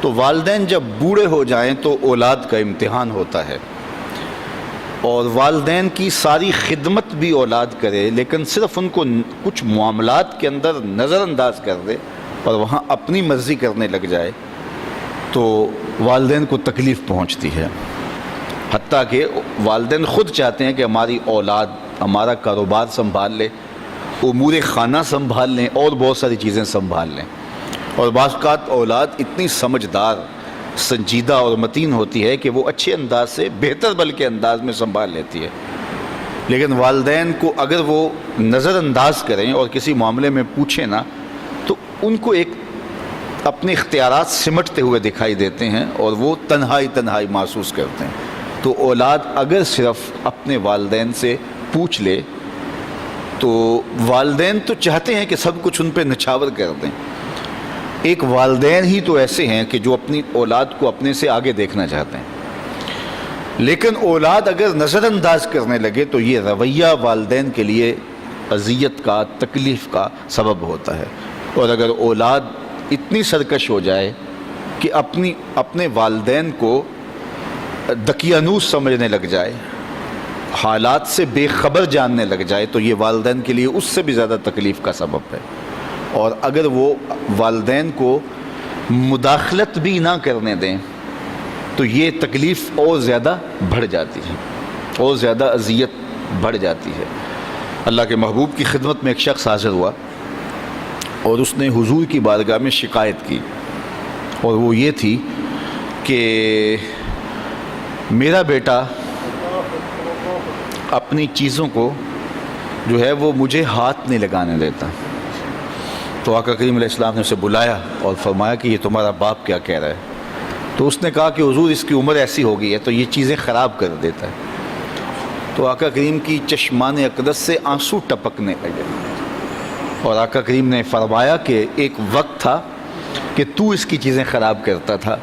تو والدین جب بوڑھے ہو جائیں تو اولاد کا امتحان ہوتا ہے، اور والدین کی ساری خدمت بھی اولاد کرے لیکن صرف ان کو کچھ معاملات کے اندر نظر انداز کر دے اور وہاں اپنی مرضی کرنے لگ جائے تو والدین کو تکلیف پہنچتی ہے۔ حتیٰ کہ والدین خود چاہتے ہیں کہ ہماری اولاد ہمارا کاروبار سنبھال لے، امور خانہ سنبھال لیں اور بہت ساری چیزیں سنبھال لیں، اور بعض اوقات اولاد اتنی سمجھدار، سنجیدہ اور متین ہوتی ہے کہ وہ اچھے انداز سے، بہتر بلکہ انداز میں سنبھال لیتی ہے، لیکن والدین کو اگر وہ نظر انداز کریں اور کسی معاملے میں پوچھیں نا تو ان کو ایک اپنے اختیارات سمٹتے ہوئے دکھائی دیتے ہیں اور وہ تنہائی محسوس کرتے ہیں۔ تو اولاد اگر صرف اپنے والدین سے پوچھ لے تو والدین تو چاہتے ہیں کہ سب کچھ ان پہ نچھاور کر دیں، ایک والدین ہی تو ایسے ہیں کہ جو اپنی اولاد کو اپنے سے آگے دیکھنا چاہتے ہیں، لیکن اولاد اگر نظر انداز کرنے لگے تو یہ رویہ والدین کے لیے اذیت کا، تکلیف کا سبب ہوتا ہے۔ اور اگر اولاد اتنی سرکش ہو جائے کہ اپنے والدین کو دقیانوس سمجھنے لگ جائے، حالات سے بے خبر جاننے لگ جائے تو یہ والدین کے لیے اس سے بھی زیادہ تکلیف کا سبب ہے۔ اور اگر وہ والدین کو مداخلت بھی نہ کرنے دیں تو یہ تکلیف اور زیادہ بڑھ جاتی ہے، اور زیادہ اذیت بڑھ جاتی ہے۔ اللہ کے محبوب کی خدمت میں ایک شخص حاضر ہوا اور اس نے حضور کی بارگاہ میں شکایت کی، اور وہ یہ تھی کہ میرا بیٹا اپنی چیزوں کو جو ہے وہ مجھے ہاتھ نہیں لگانے دیتا۔ تو آقا کریم علیہ السلام نے اسے بلایا اور فرمایا کہ یہ تمہارا باپ کیا کہہ رہا ہے؟ تو اس نے کہا کہ حضور اس کی عمر ایسی ہو گئی ہے تو یہ چیزیں خراب کر دیتا ہے۔ تو آقا کریم کی چشمان اقدس سے آنسو ٹپکنے لگے، اور آقا کریم نے فرمایا کہ ایک وقت تھا کہ تو اس کی چیزیں خراب کرتا تھا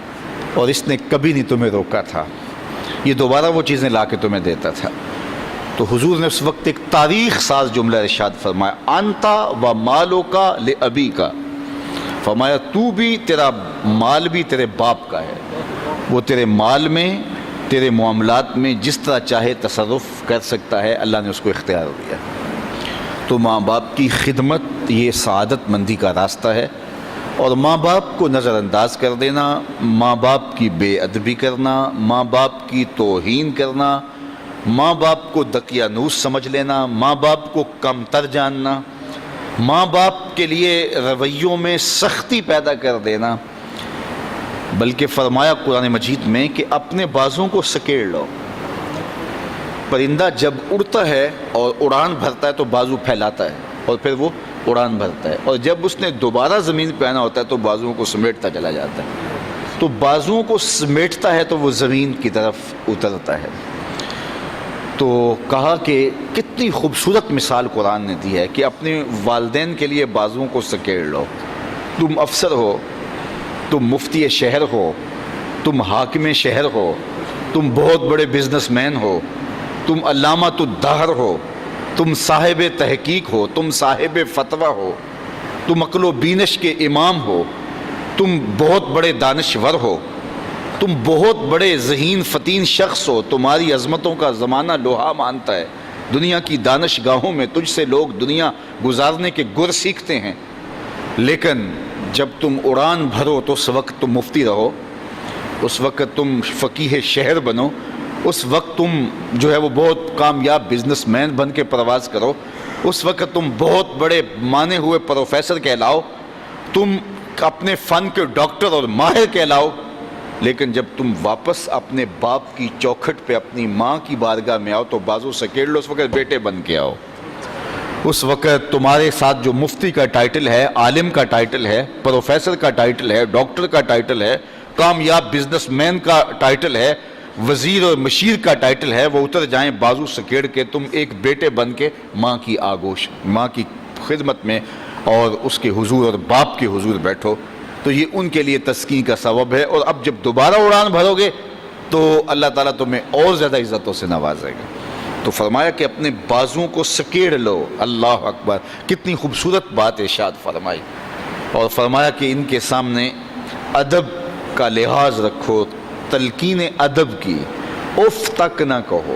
اور اس نے کبھی نہیں تمہیں روکا تھا، یہ دوبارہ وہ چیزیں لا کے تمہیں دیتا تھا۔ تو حضور نے اس وقت ایک تاریخ ساز جملہ ارشاد فرمایا، انتا و مالو کا لابی کا، فرمایا تو بھی، تیرا مال بھی تیرے باپ کا ہے، وہ تیرے مال میں، تیرے معاملات میں جس طرح چاہے تصرف کر سکتا ہے، اللہ نے اس کو اختیار دیا۔ تو ماں باپ کی خدمت یہ سعادت مندی کا راستہ ہے، اور ماں باپ کو نظر انداز کر دینا، ماں باپ کی بے ادبی کرنا، ماں باپ کی توہین کرنا، ماں باپ کو دقیانوس سمجھ لینا، ماں باپ کو کمتر جاننا، ماں باپ کے لیے رویوں میں سختی پیدا کر دینا، بلکہ فرمایا قرآن مجید میں کہ اپنے بازوں کو سکیڑ لو۔ پرندہ جب اڑتا ہے اور اڑان بھرتا ہے تو بازو پھیلاتا ہے اور پھر وہ اڑان بھرتا ہے، اور جب اس نے دوبارہ زمین پہ آنا ہوتا ہے تو بازوؤں کو سمیٹتا چلا جاتا ہے۔ تو بازوؤں کو سمیٹتا ہے تو وہ زمین کی طرف اترتا ہے۔ تو کہا کہ کتنی خوبصورت مثال قرآن نے دی ہے کہ اپنے والدین کے لیے بازوؤں کو سکیڑ لو۔ تم افسر ہو، تم مفتی شہر ہو، تم حاکم شہر ہو، تم بہت بڑے بزنس مین ہو، تم علامۃ الدہر ہو، تم صاحب تحقیق ہو، تم صاحب فتویٰ ہو، تم عقل و بینش کے امام ہو، تم بہت بڑے دانشور ہو، تم بہت بڑے ذہین فتین شخص ہو، تمہاری عظمتوں کا زمانہ لوہا مانتا ہے، دنیا کی دانش گاہوں میں تجھ سے لوگ دنیا گزارنے کے گر سیکھتے ہیں، لیکن جب تم اڑان بھرو تو اس وقت تم مفتی رہو، اس وقت تم فقیہ شہر بنو، اس وقت تم جو ہے وہ بہت کامیاب بزنس مین بن کے پرواز کرو، اس وقت تم بہت بڑے مانے ہوئے پروفیسر کہلاؤ، تم اپنے فن کے ڈاکٹر اور ماہر کہلاؤ، لیکن جب تم واپس اپنے باپ کی چوکھٹ پہ اپنی ماں کی بارگاہ میں آؤ تو بازو سکیڑ لو، اس وقت بیٹے بن کے آؤ۔ اس وقت تمہارے ساتھ جو مفتی کا ٹائٹل ہے، عالم کا ٹائٹل ہے، پروفیسر کا ٹائٹل ہے، ڈاکٹر کا ٹائٹل ہے، کامیاب بزنس مین کا ٹائٹل ہے، وزیر اور مشیر کا ٹائٹل ہے، وہ اتر جائیں بازو سکیڑ کے، تم ایک بیٹے بن کے ماں کی آگوش، ماں کی خدمت میں اور اس کے حضور اور باپ کے حضور بیٹھو، تو یہ ان کے لیے تسکین کا سبب ہے۔ اور اب جب دوبارہ اڑان بھرو گے تو اللہ تعالیٰ تمہیں اور زیادہ عزتوں سے نوازے گا۔ تو فرمایا کہ اپنے بازوؤں کو سکیڑ لو۔ اللہ اکبر، کتنی خوبصورت بات ارشاد فرمائی، اور فرمایا کہ ان کے سامنے ادب کا لحاظ رکھو، تلقین ادب کی، اف تک نہ کہو۔